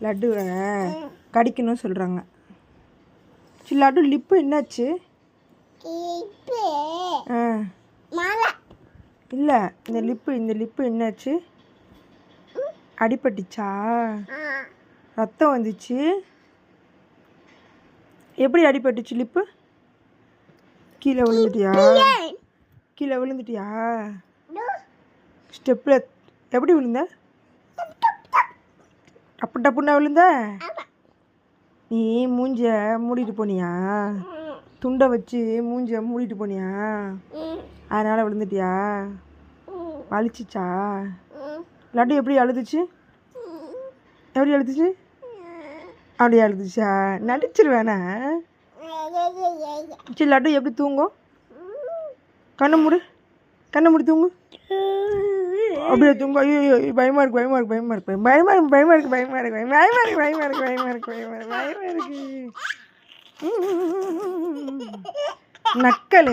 லட்டுவை கடிக்கணும்னு சொல்கிறாங்க. சரி லட்டு லிப்பு என்னாச்சு? இல்லை இந்த லிப்பு என்னாச்சு? அடிபட்டுச்சா? ரத்தம் வந்துச்சு? எப்படி அடிபட்டுச்சு லிப்பு? கீழே விழுந்துட்டியா? ஸ்டெப்பில் எப்படி விழுந்த? டப்பு டப்புன்னா விழுந்த? நீ மூஞ்ச மூடிட்டு போனியா? துண்டை வச்சு மூஞ்ச மூடிட்டு போனியா? அதனால் விழுந்துட்டியா? வலிச்சிச்சா? லட்டு எப்படி அழுதுச்சு? அப்படி அழுதுச்சா? நடிச்சிருவேண்ணா. சரி லட்டு எப்படி தூங்கும்? கண்ணை மூடி தூங்கு. அப்படியே தூங்கு. ஐயோ பயமாக இருக்கு. நக்கல்.